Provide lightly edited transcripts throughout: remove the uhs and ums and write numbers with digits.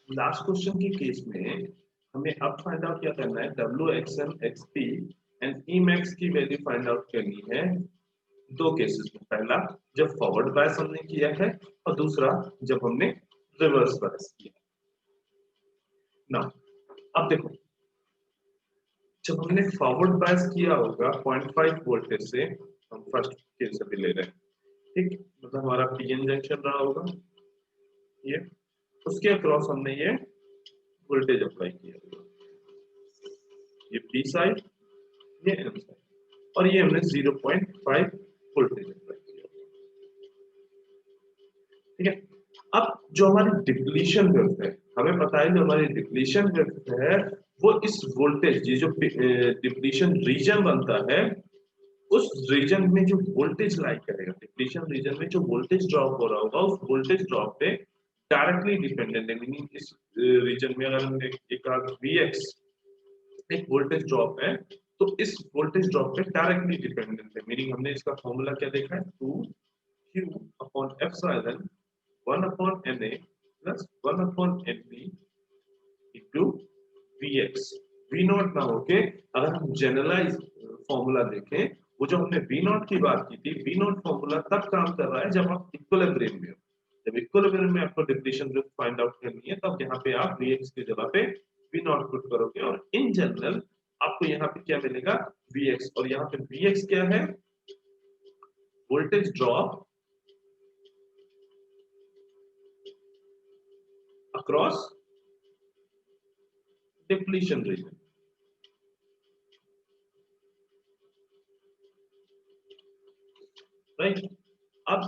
Last question के case में हमें अब फाइंड आउट क्या करना है, WXM XP एंड Emax की वैल्यू फाइंड आउट करनी है दो केसेस में। पहला जब फॉरवर्ड बायस हमने किया है और दूसरा जब हमने रिवर्स बायस किया। ना अब देखो, जब हमने फॉरवर्ड बायस किया होगा 0.5 वोल्टेज से, हम फर्स्ट केस अभी ले रहे हैं, ठीक, मतलब हमारा पीएन जंक्शन रहा होगा ये, उसके अक्रॉस हमने ये वोल्टेज अप्लाई किया होगा, ये पी साइड, ये एन साइड, और ये हमने 0.5 वोल्टेज अप्लाई किया होगा। ठीक है, अब जो हमारी डिप्लीशन वेव है, हमें पता है जो हमारी डिप्लीशन वेव है वो इस वोल्टेज, ये जो डिप्लीशन रीजन बनता है उस रीजन में जो वोल्टेज लाई करेगा, डिप्लीशन रीजन में जो वोल्टेज ड्रॉप हो रहा होगा उस वोल्टेज ड्रॉप पे डायरेक्टली डिपेंडेंट है। मीनिंग इस रीजन में अगर हम एक Vx एक वोल्टेज ड्रॉप है तो इस वोल्टेज ड्रॉप पे डायरेक्टली डिपेंडेंट है। मीनिंग हमने इसका फॉर्मूला क्या देखा है, 2q upon epsilon 1 upon Na plus 1 upon Np into Vx। V not ना होके अगर हम जनरलाइज फॉर्मूला देखें, वो जो हमने V नॉट की बात की थी, V नॉट फॉर्मूला तब काम कर रहा है जब आप इक्विलिब्रियम में हो। जब इक्विलिब्रियम में आपको डिप्लीशन रेट फाइंड आउट करनी है तब यहाँ पे आप Vx की जगह पे V नॉट पुट करोगे और इन जनरल आपको यहाँ पे क्या मिलेगा, Vx। और यहाँ पे Vx क्या है, voltage drop across depletion region, right. अब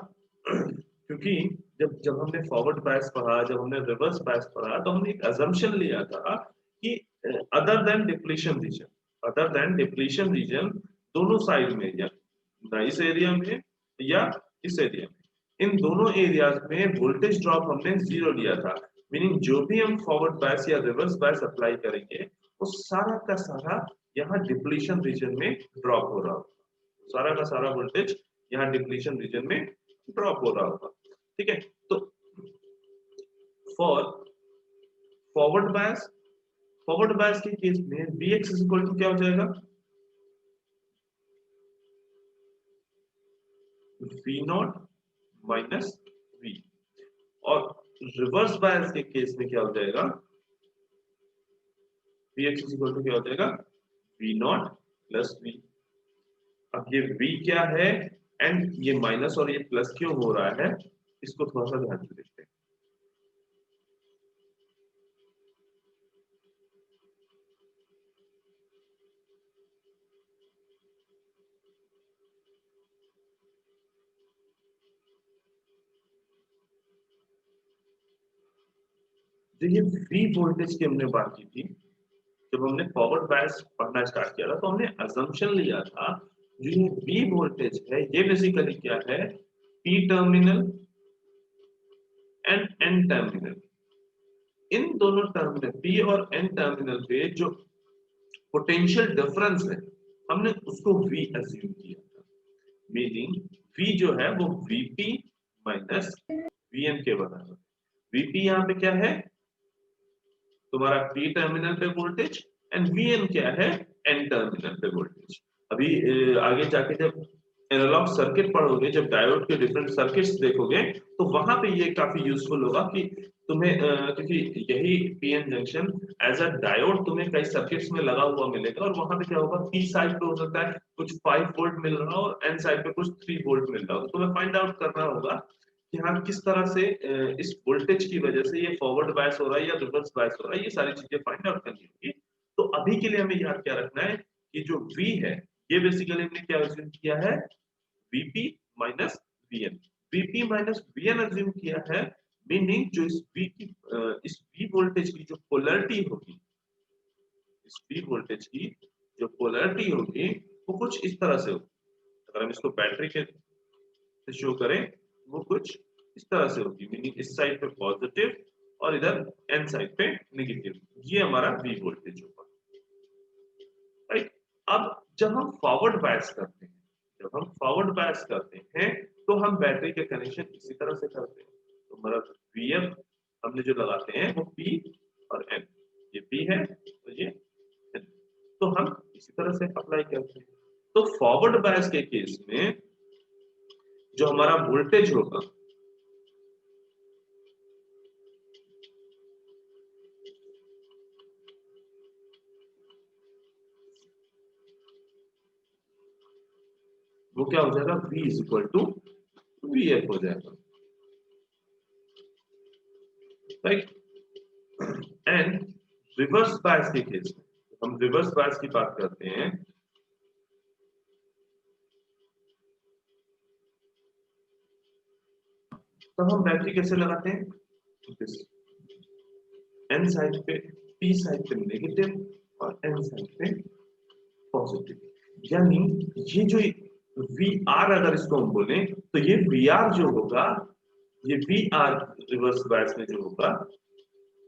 क्योंकि जब जब हमने फॉरवर्ड बायस पढ़ा, जब हमने रिवर्स बायस पढ़ा, तो हमने एक अजम्पशन लिया था कि other than depletion region, other than depletion region दोनों साइड में, या ना इस एरिया में या इस एरिया में, इन दोनों एरियाज में वोल्टेज ड्रॉप हमने जीरो लिया था। मीनिंग जो भी हम फॉरवर्ड बायस या रिवर्स बायस अप्लाई करेंगे वो सारा का सारा यहाँ डिप्लीशन रीजन में ड्रॉप हो रहा होगा, सारा का सारा वोल्टेज यहाँ डिप्लीशन रीजन में ड्रॉप हो रहा होगा। ठीक है, तो फॉर फॉरवर्ड बायस के केस में Vx इज इक्वल टू क्या हो जाएगा, V नॉट माइनस V। और रिवर्स बायस के केस में क्या हो जाएगा, Vx इज इक्वल टू क्या हो जाएगा, V नॉट प्लस V। अब ये V क्या है एंड ये माइनस और ये प्लस क्यों हो रहा है, इसको थोड़ा सा ध्यान से देखते हैं। जो ये V वोल्टेज की हमने बात की थी, जब हमने फॉरवर्ड बायस पढ़ना स्टार्ट किया था तो हमने अजम्पशन लिया था जो ये V वोल्टेज है ये बेसिकली क्या है, P terminal and N terminal. इन दोनों टर्मिनल P और N टर्मिनल पे जो पोटेंशियल डिफरेंस है हमने उसको V अज्यूम किया था। मीनिंग V जो है वो VP माइनस VN के बराबर। VP यहाँ पे क्या है, तुम्हारा P टर्मिनल पे वोल्टेज, एंड VN क्या है, N टर्मिनल पे वोल्टेज। अभी आगे जाके जब एनालॉग सर्किट पढ़ोगे, जब डायोड के डिफरेंट सर्किट्स देखोगे तो वहां पे ये काफी यूजफुल होगा कि तुम्हें क्योंकि यही PN junction as a diode तुम्हें कई सर्किट्स में लगा हुआ मिलेगा और वहां पे क्या होगा, पी साइड पे हो सकता है कुछ 5 वोल्ट मिल रहा हो और एन साइड पे कुछ 3 वोल्ट मिल रहा हो, तो तुम्हें फाइंड आउट करना होगा कि हाँ किस तरह से इस वोल्टेज की वजह से ये फॉरवर्ड बायस हो रहा है या रिवर्स बायस हो रहा है, ये सारी चीजें फाइंड आउट करनी होगी। तो अभी के लिए हमें याद क्या रखना है कि जो V है ये बेसिकली हमने क्या अज्यूम किया है, VP minus VN। VP minus VN assume किया है, मीनिंग जो इस V वोल्टेज की जो पोलैरिटी होगी, इस V वोल्टेज की जो पोलैरिटी होगी वो कुछ इस तरह से होगी। अगर हम इसको बैटरी के से शो करें वो कुछ इस तरह से होगी, मीनिंग इस साइड पे पॉजिटिव और इधर एन साइड पे नेगेटिव। ये हमारा V वोल्टेज होगा, राइट। अब जब हम फॉरवर्ड बायस करते हैं, जब हम फॉरवर्ड बायस करते हैं तो हम बैटरी के कनेक्शन इसी तरह से करते हैं। तो मतलब VF हमने जो लगाते हैं वो P और N, ये P है तो ये N, तो हम इसी तरह से अप्लाई करते हैं। तो फॉरवर्ड बायस के केस में जो हमारा वोल्टेज होगा वो क्या हो जाएगा, V is equal to VF हो जाएगा, राइट। एंड रिवर्स बायस के केस में, हम रिवर्स बायस की बात करते हैं, तो हम बैटरी कैसे लगाते हैं, एन साइड पे, पी साइड पे नेगेटिव और एन साइड पे पॉजिटिव। यानी ये जो वी आर अगर इसको हम बोले तो ये वी आर जो होगा, ये वी आर रिवर्स बायस में जो होगा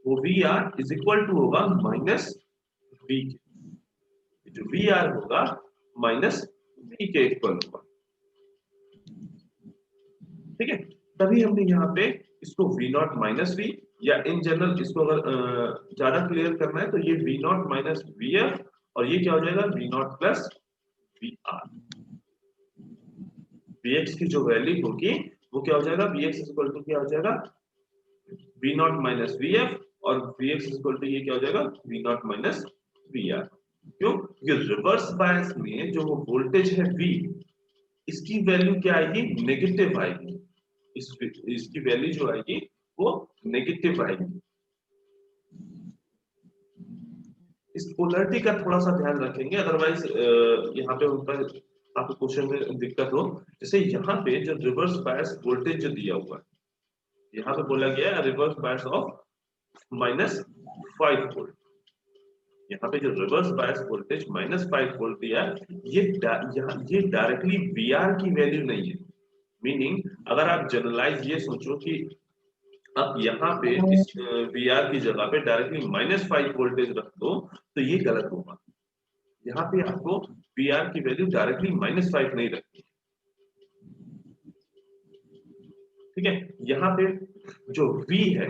वो V R is equal to होगा माइनस वी के। जो वी आर होगा माइनस वी के इक्वल होगा, ठीक है। तभी हमने यहाँ पे इसको वी नॉट माइनस वी, या इन जनरल इसको अगर ज्यादा क्लियर करना है तो ये V not minus V F और ये क्या हो जाएगा V not plus V R. V X की जो वैल्यू होगी वो क्या हो जाएगा, वी एक्स इक्वल टू क्या हो जाएगा, V not minus V F, और वी एक्स इक्वल टू ये क्या हो जाएगा, V not minus V R. क्यों, क्योंकि रिवर्स बायस में जो वो वोल्टेज है वी, इसकी वैल्यू क्या आएगी, नेगेटिव आएगी। इसकी वैल्यू जो आएगी वो नेगेटिव आएगी। इस पोलैरिटी का थोड़ा सा ध्यान रखेंगे, अदरवाइज यहाँ पे होता है आपको क्वेश्चन में दिक्कत हो। जैसे यहाँ पे जो रिवर्स बायस वोल्टेज जो दिया हुआ है, यहाँ पे बोला गया है रिवर्स बायस ऑफ -5 वोल्ट। यहाँ पे जो रिवर्स बायस वोल्टेज -5 वोल्ट दिया है, ये डायरेक्टली वी आर की वैल्यू नहीं है। मीनिंग अगर आप जनरलाइज ये सोचो कि आप यहाँ पे इस वी आर की जगह पे डायरेक्टली -5 वोल्टेज रख दो तो ये गलत होगा। यहाँ पे आपको वी आर की वैल्यू डायरेक्टली -5 नहीं रखनी, ठीक है। यहाँ पे जो V है,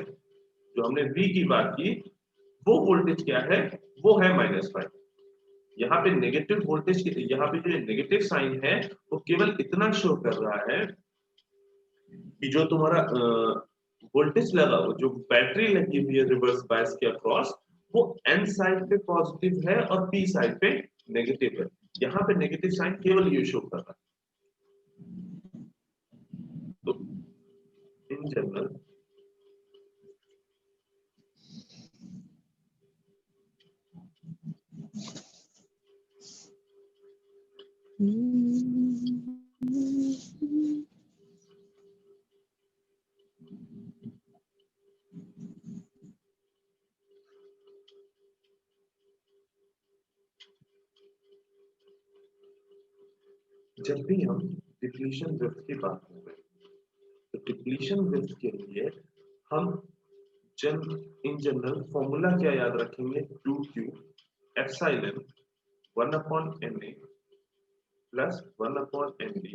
जो हमने V की बात की, वो वोल्टेज क्या है, वो है -5। यहाँ पे नेगेटिव वोल्टेज, यहाँ पे जो नेगेटिव साइन है वो केवल इतना शो कर रहा है कि जो तुम्हारा वोल्टेज लगा हो, जो बैटरी लगी हुई है रिवर्स बायस के अक्रॉस, वो एन साइड पे पॉजिटिव है और पी साइड पे नेगेटिव है। यहाँ पे नेगेटिव साइन केवल ये शो कर रहा है। तो इन जनरल जब भी हम डिप्लीशन ड्रिफ्ट की बात कर रहे हैं तो डिप्लीशन ड्रिफ्ट के लिए हम इन जनरल फॉर्मूला क्या याद रखेंगे, 2q epsilon 1 upon na plus 1 upon nd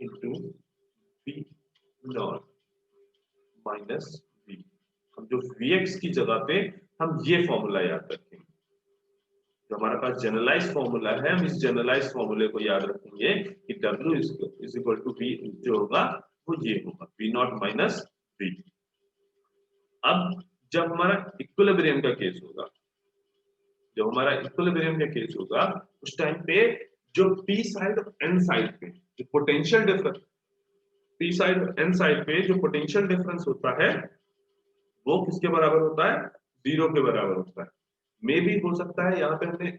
into v naught minus v। हम जो vx की जगह पे हम ये फॉर्मूला याद रखेंगे, जो हमारे पास जनरलाइज फॉर्मूला है, हम इस जनरलाइज फॉर्मूले को याद रखेंगे कि W is equal to V जो होगा वो ये होगा V नॉट माइनस V। अब जब हमारा इक्विलिब्रियम का केस होगा, जब हमारा इक्विलिब्रियम का केस होगा उस टाइम पे जो P साइड और N साइड पे जो पोटेंशियल डिफरेंस, P साइड और N साइड पे जो पोटेंशियल डिफरेंस होता है वो किसके बराबर होता है, 0 के बराबर होता है। मे भी हो सकता है यहाँ पे हमने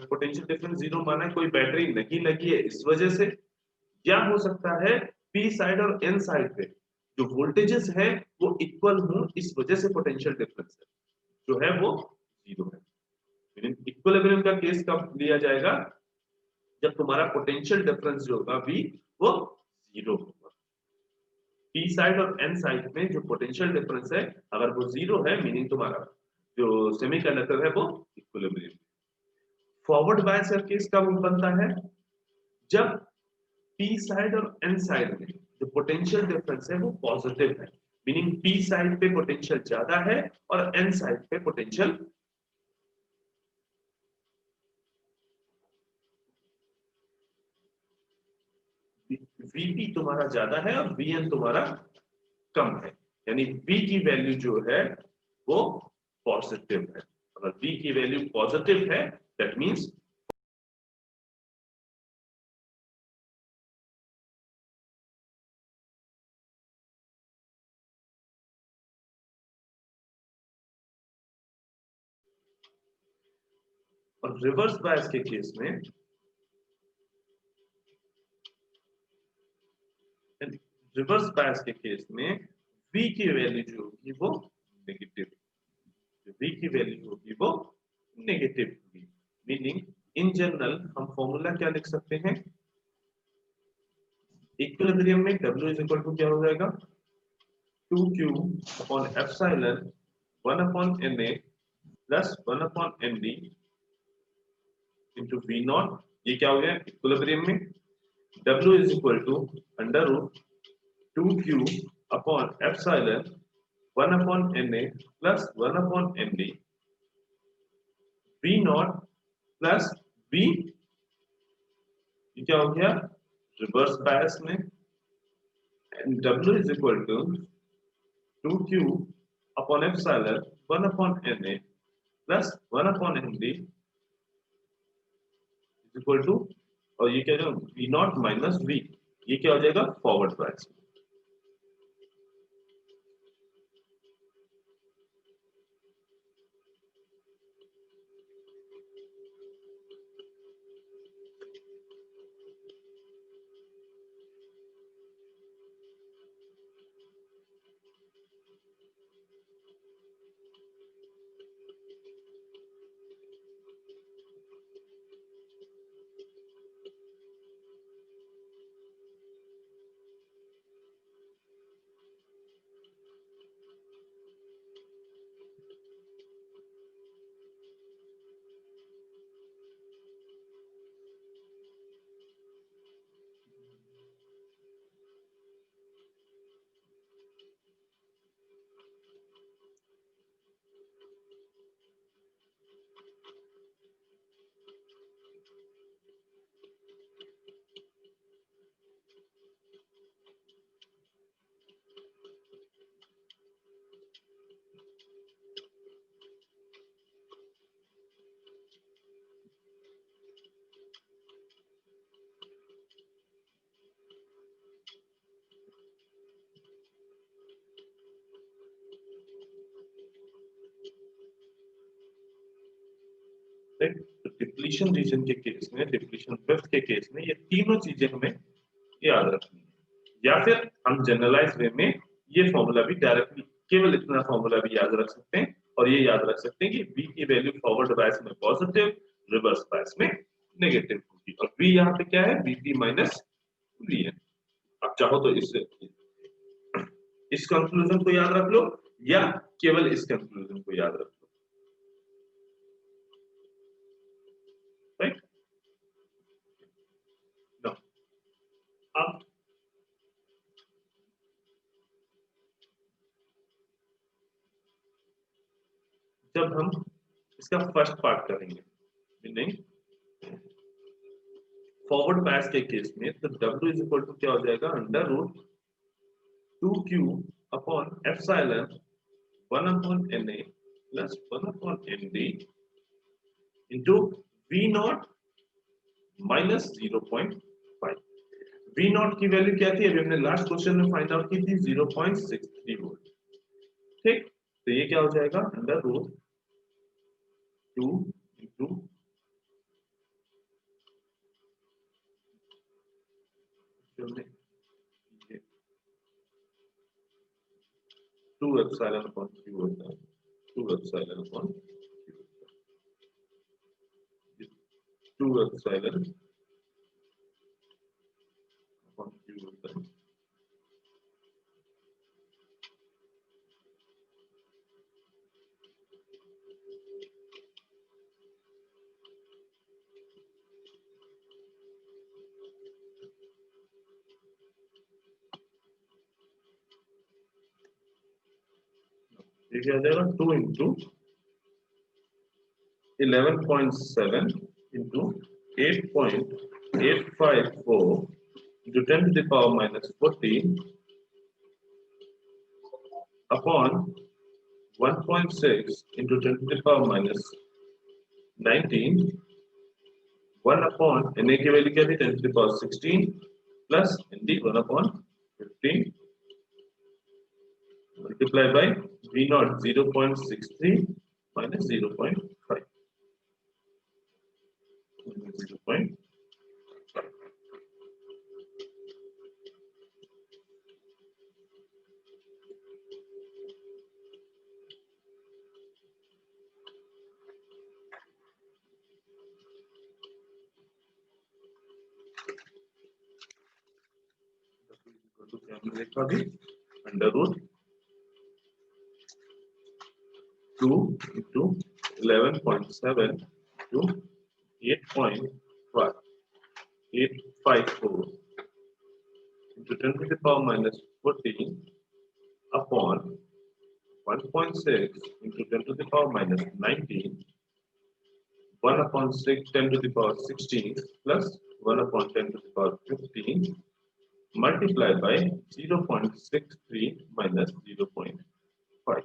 पोटेंशियल डिफरेंस 0 माना है, कोई बैटरी नहीं लगी है इस वजह से, या हो सकता है पी साइड और एन साइड पे जो वोल्टेजेस है वो इक्वल हो, इस वजह से पोटेंशियल डिफरेंस है जो है वो 0 है। इक्विलिब्रियम का केस कब लिया जाएगा, जब तुम्हारा पोटेंशियल डिफरेंस जो होगा V वो 0 होगा। पी साइड और एन साइड में जो पोटेंशियल डिफरेंस है अगर वो 0 है, मीनिंग तुम्हारा जो सेमीकंडक्टर है वो इक्विलिब्रियम। फॉरवर्ड बायस का केस कब बनता है, जब पी साइड और एन साइड में जो पोटेंशियल डिफरेंस है वो पॉजिटिव है, मीनिंग पी साइड पे पोटेंशियल ज्यादा है और एन साइड पे पोटेंशियल वीपी तुम्हारा ज्यादा है और वीएन तुम्हारा कम है, यानी V की वैल्यू जो है वो पॉजिटिव है। अगर V की वैल्यू पॉजिटिव है दैट मींस और रिवर्स बायस के केस में V की वैल्यू जो होगी वो नेगेटिव, V की वैल्यू होगी वो नेगेटिव होगी। मीनिंग इन जनरल हम फॉर्मूला क्या लिख सकते हैं, इक्विलिब्रियम में W इज इक्वल टू क्या हो जाएगा, 2q upon epsilon 1 upon na plus 1 upon nd into V naught. ये क्या हो गया इक्विलिब्रियम में, W is equal to under root 2q upon epsilon 1 upon na plus 1 upon nd V naught plus V, ये क्या हो गया रिवर्स बायस में, and W is equal to 2q upon epsilon 1 upon na plus 1 upon nd is equal to, और ये क्या हो V naught minus V, ये क्या हो जाएगा फॉरवर्ड बायस। डिप्लीशन रीजन के केस में, डिप्लीशन ड्रिफ्ट के केस में ये तीनों चीजें हमें याद रखनी है, या फिर हम जनरलाइज वे में ये फॉर्मूला भी डायरेक्टली केवल इतना फॉर्मूला भी याद रख सकते हैं और ये याद रख सकते हैं कि V की वैल्यू फॉरवर्ड बायस में पॉजिटिव, रिवर्स बायस में नेगेटिव। वी, और वी यहाँ पे क्या है, वीपी माइनस वी है। आप चाहो तो इस कंक्लूजन को याद रख लो या केवल इस कंक्लूजन को याद रख लो, राइट। अब जब हम इसका फर्स्ट पार्ट करेंगे, मीनिंग फॉरवर्ड बायस के केस में, तो W इज इक्वल टू क्या हो जाएगा, under root 2q upon epsilon 1 upon Na plus 1 upon Nd into V naught minus 0.5। V naught की वैल्यू क्या थी, अभी हमने लास्ट क्वेश्चन में फाइंड आउट की थी, 0.63 वोल्ट। ठीक, तो ये क्या हो जाएगा, under root 2 into 2 epsilon upon q होता है, 2 epsilon upon 2 epsilon upon q होता है। ये क्या आ जाएगा, 2 into 11.7 into 8.854 into 10 to the power minus 14 upon 1.6 into 10 to the power minus 19, 1 upon Na की वैल्यू क्या थी, 10 to the power 16 plus Nd 1 upon 15 multiply by V naught 0.63 minus 0.5 0.5। लिखा भी under root 2 into 11.7 to 8.854 into 10 to the power minus 14 upon 1.6 into 10 to the power minus 19, 1 upon 6 10 to the power 16 plus 1 upon 10 to the power 15 multiplied by 0.63 minus 0.5।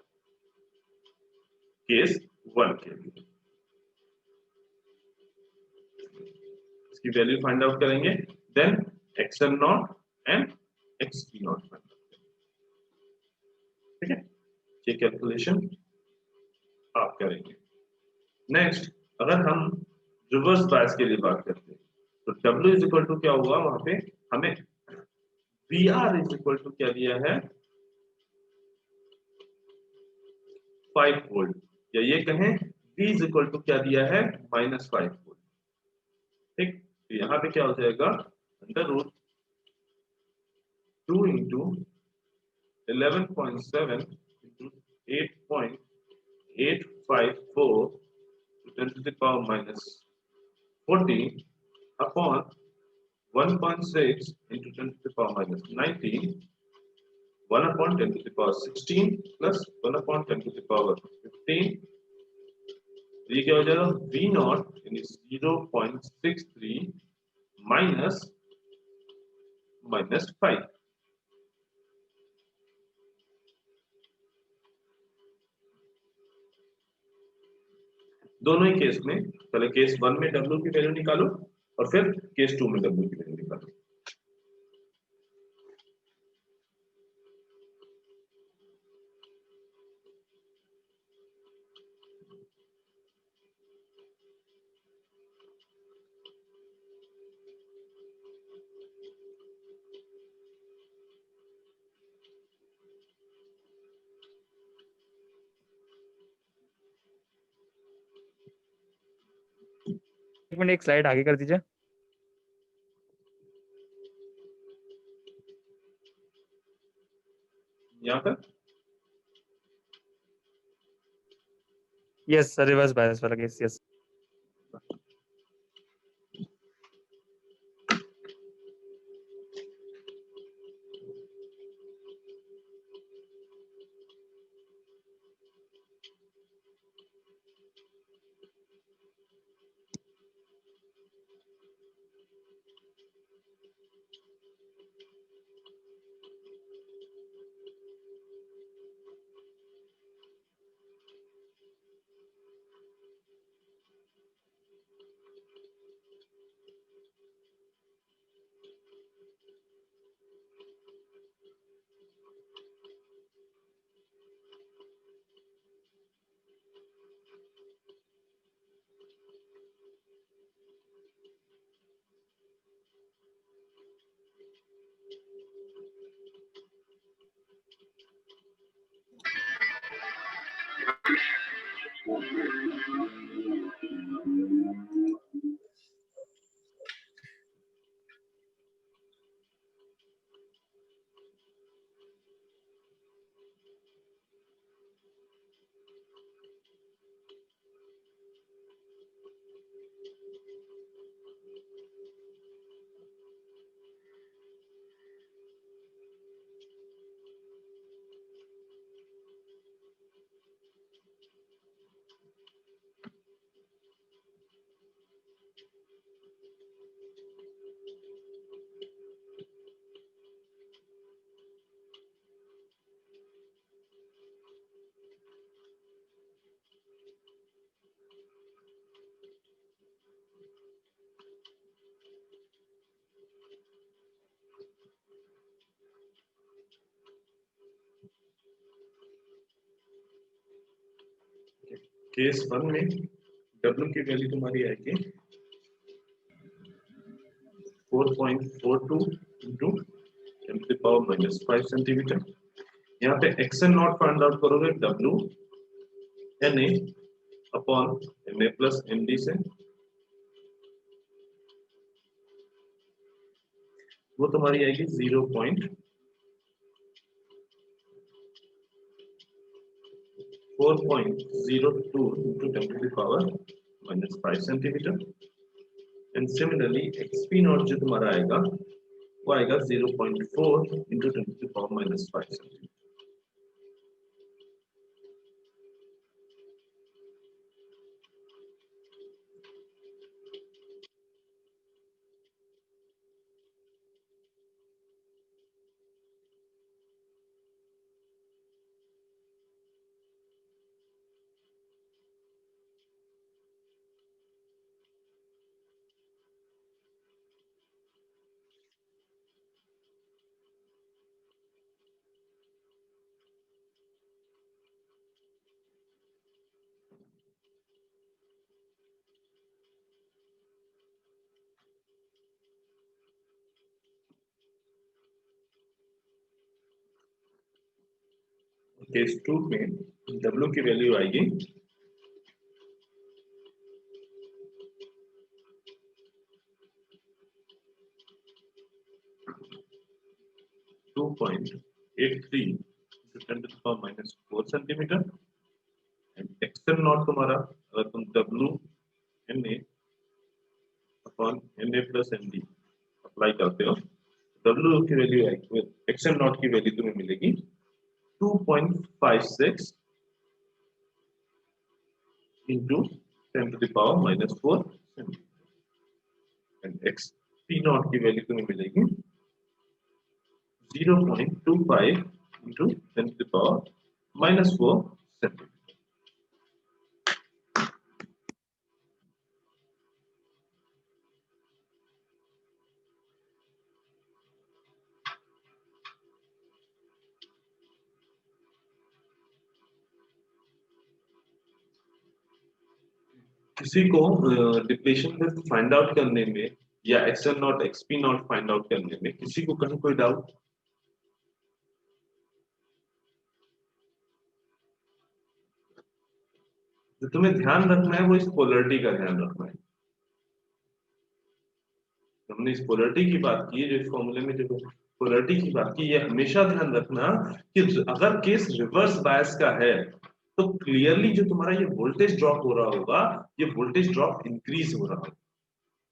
Case 1 के लिए इसकी value find out करेंगे, then xn naught and xp naught find out करेंगे। ठीक है, ये calculation आप करेंगे। नेक्स्ट, अगर हम रिवर्स बायस के लिए बात करते हैं तो W इज इक्वल टू क्या होगा, वहां पे हमें VR इज इक्वल टू क्या दिया है, 5 वोल्ट, या ये कहें V इज इक्वल टू क्या दिया है, -5 वोल्ट। ठीक, तो यहाँ पे क्या हो जाएगा, under root 2 into 11.7 into 8.854 to 10 to the power minus 14 upon 1.6 into 10 to the power minus 19, 1 upon 10 to the power 16 plus 1 upon 10 to the power 15। ये क्या हो जाएगा, V नॉट यानी 0.63 माइनस 5। दोनों ही केस में पहले केस 1 में W की वैल्यू निकालो और फिर केस 2 में W की वैल्यू निकालो। एक मिनट, एक स्लाइड आगे कर दीजिए। यहाँ पर यस रिवर्स बायस वाला केस यस। केस 1 में W की वैल्यू तुम्हारी आएगी 4.42 इंटू 10⁻⁻5 सेंटीमीटर। यहाँ पे एक्सन नॉट फाइंड आउट करोगे W Na upon Na plus Md से, वो तुम्हारी आएगी 0.402 into 10⁻⁻5 centimetre. And similarly XP not जो तुम्हारा आएगा वो आएगा 0.4 इंटू 10⁻⁻5 सेंटीमीटर। केस 2 में W की वैल्यू आएगी 2.83 into 10⁻⁻4 centimetre. And XL not तुम्हारा अगर तुम W Na upon Na plus Md apply करते हो, W की वैल्यू आएगी, एक्सएल नॉट की वैल्यू तुम्हें मिलेगी 2.56 into 10⁻⁻4 and x P not की वैल्यू तुम्हें मिलेगी 0.25 into 10⁻⁻4 सेंटीमीटर। किसी को डिप्लेशन में फाइंड आउट करने में या XL not XP not find out करने में किसी को कहीं कोई डाउट? जो तुम्हें ध्यान रखना है वो इस पोलरिटी का ध्यान रखना है। हमने इस पोलरिटी की बात की है जो इस फॉर्मूले में जो पोलैरिटी की बात की, ये हमेशा ध्यान रखना कि अगर केस रिवर्स बायस का है तो क्लियरली जो तुम्हारा ये वोल्टेज ड्रॉप हो रहा होगा, ये वोल्टेज ड्रॉप इंक्रीज हो रहा होगा।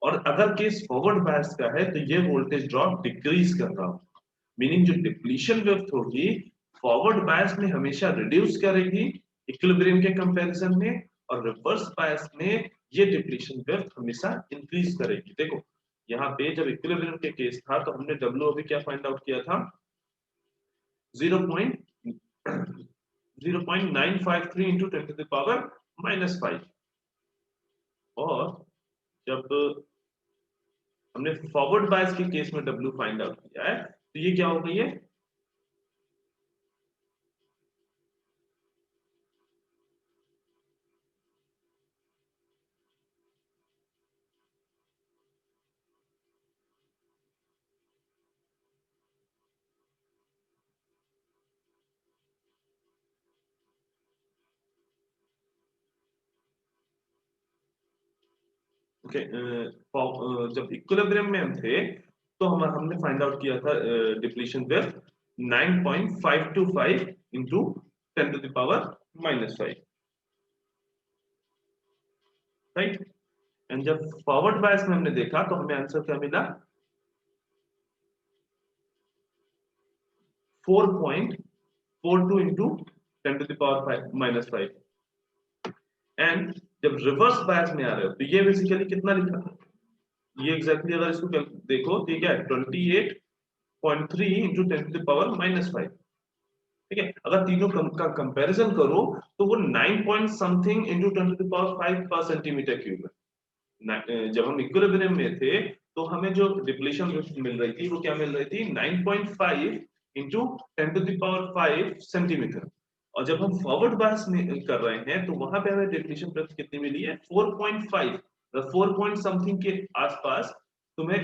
और अगर केस फॉरवर्ड बायस का है तो ये वोल्टेज ड्रॉप डिक्रीज कर रहा होगा। मीनिंग जो डिप्लीशन वेव होगी फॉरवर्ड बायस में हमेशा रिड्यूस करेगी इक्विलिब्रियम के कंपैरिजन में, और रिवर्स बायस में ये डिप्लीशन वेव हमेशा इंक्रीज करेगी। देखो यहाँ पे जब इक्विलिब्रियम के केस था तो हमने डब्ल्यू अभी क्या फाइंड आउट किया था, 0.953 इंटू 10 टू द पावर -5। और जब हमने फॉरवर्ड बायस के केस में डब्ल्यू फाइंड आउट किया है तो ये क्या हो गई है, ओके जब इक्विलिब्रियम में हम थे तो हमने फाइंड आउट किया था depletion wave 9.525 into 10 to the power -5, right. And जब फॉरवर्ड बायस में हमने देखा तो हमें आंसर क्या मिला, 4.42 into 10 to the power -5। And जब रिवर्स बायस में आ रहे हो तो ये बेसिकली कितना लिखा था, ये एग्जैक्टली अगर इसको देखो तो ये क्या है, 28.3 इंटू 10 टू द पावर -5। ठीक है, अगर तीनों का कंपैरिजन करो तो वो 9 point something into 10 to the power 5 पर सेंटीमीटर क्यूब है। जब हम इक्विलिब्रियम में थे तो हमें जो डिप्लीशन मिल रही थी वो क्या मिल रही थी, 9.5 into 10 to the power 5 centimetre. और जब हम फॉरवर्ड बायस में कर रहे हैं तो वहां पे हमें डिप्लीशन प्लस कितनी मिली है, 4.5, 4 पॉइंट समथिंग के आसपास तुम्हें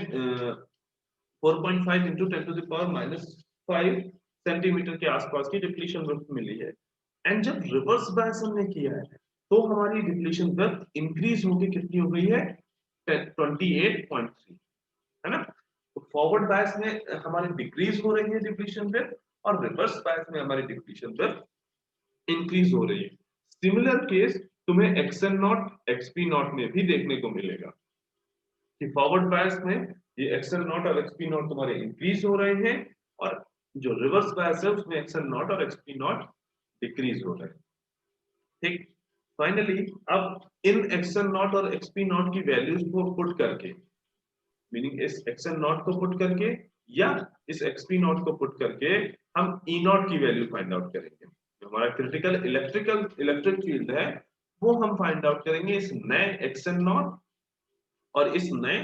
4.5 into 10 to the power -5 centimetre के आसपास की डिप्लीशन वेव मिली है। एंड जब रिवर्स बायस हमने किया है तो हमारी डिप्लीशन वेव इंक्रीज होकर कितनी हो गई है, 28.3, है ना। तो फॉरवर्ड बायस में हमारी डिक्रीज हो रही है डिप्लीशन वेव, और रिवर्स बायस में हमारी डिप्लीशन वेव इंक्रीज हो रही है। सिमिलर केस तुम्हें एक्सएन नॉट एक्सपी नॉट में भी देखने को मिलेगा कि फॉरवर्ड बायस में ये एक्सएल नॉट और एक्सपी नॉट तुम्हारे इंक्रीज हो रहे हैं, और जो रिवर्स बायस है उसमें एक्सएल नॉट और एक्सपी नॉट डिक्रीज हो रहे हैं। ठीक, फाइनली अब इन एक्सएल नॉट और एक्सपी नॉट की वैल्यूज को पुट करके, मीनिंग इस एक्सएल नॉट को पुट करके या इस एक्सपी नॉट को पुट करके हम ई नॉट की वैल्यू फाइंड आउट करेंगे। जो हमारा क्रिटिकल इलेक्ट्रिक फील्ड है वो हम फाइंड आउट करेंगे इस नए एक्सएल नॉट और इस नए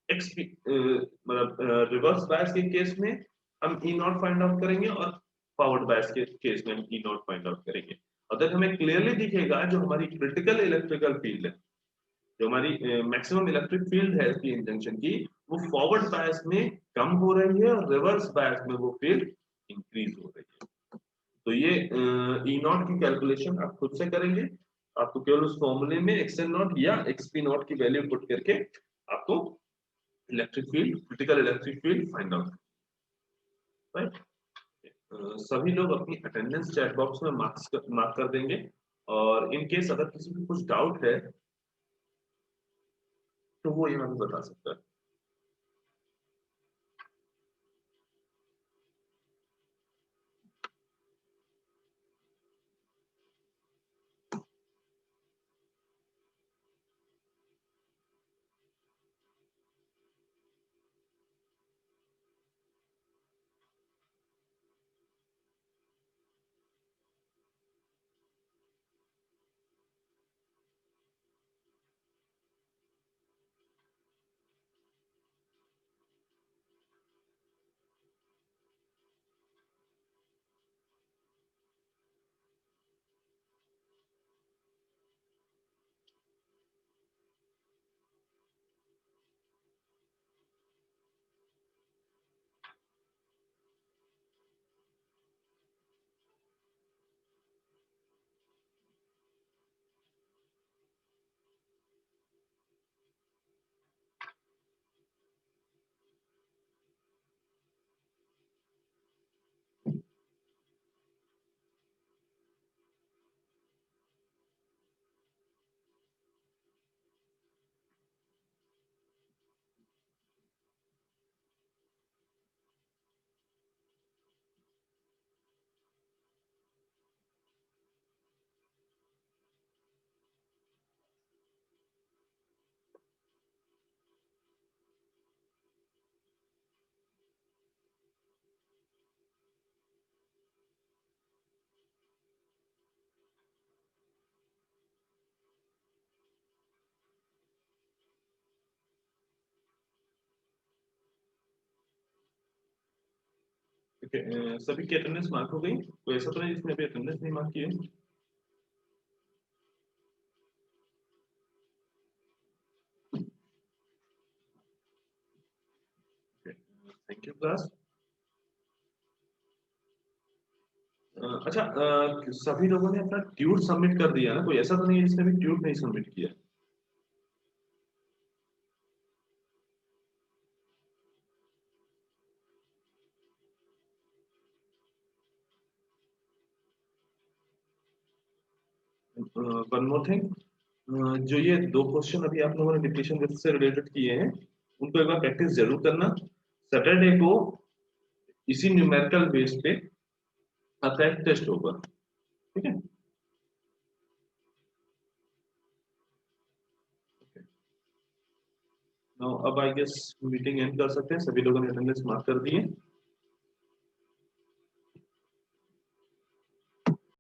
एक्सपी मतलब रिवर्स बायस के केस में हम ई नॉट फाइंड आउट करेंगे, और फॉरवर्ड बायस के केस में हम ई नॉट फाइंड आउट करेंगे। और तब हमें क्लियरली दिखेगा जो हमारी क्रिटिकल इलेक्ट्रिकल फील्ड है, जो हमारी मैक्सिमम इलेक्ट्रिक फील्ड है पी जंक्शन की, वो फॉरवर्ड बायस में कम हो रही है और रिवर्स बायस में वो फील्ड इंक्रीज हो रही है। तो ये ई नॉट की कैलकुलेशन आप खुद से करेंगे, आपको केवल उस फॉर्मूले में एक्सएल नॉट या एक्सपी नॉट की वैल्यू पुट करके आपको electric field, critical electric field find out, right. सभी लोग अपनी अटेंडेंस चैट बॉक्स में मार्क कर देंगे, और इन केस अगर किसी को कुछ डाउट है तो वो यहाँ भी बता सकता है। सभी की अटेंडेंस मार्क हो गई? कोई ऐसा तो नहीं जिसने अभी अटेंडेंस नहीं मार्क की है? Thank you class. अच्छा, सभी लोगों ने अपना ट्यूट सबमिट कर दिया ना? कोई ऐसा तो नहीं है जिसने अभी ट्यूट नहीं सबमिट किया? वन मोर थिंग, जो ये दो क्वेश्चन अभी आप लोगों ने डिप्लीशन विथ से रिलेटेड किए हैं, उनको एक बार प्रैक्टिस जरूर करना। सैटरडे को इसी न्यूमेरिकल बेस पे आपका एक टेस्ट होगा, ठीक है? नाउ अब आई गेस मीटिंग एंड कर सकते हैं, सभी लोगों ने अटेंडेंस मार्क कर दी है।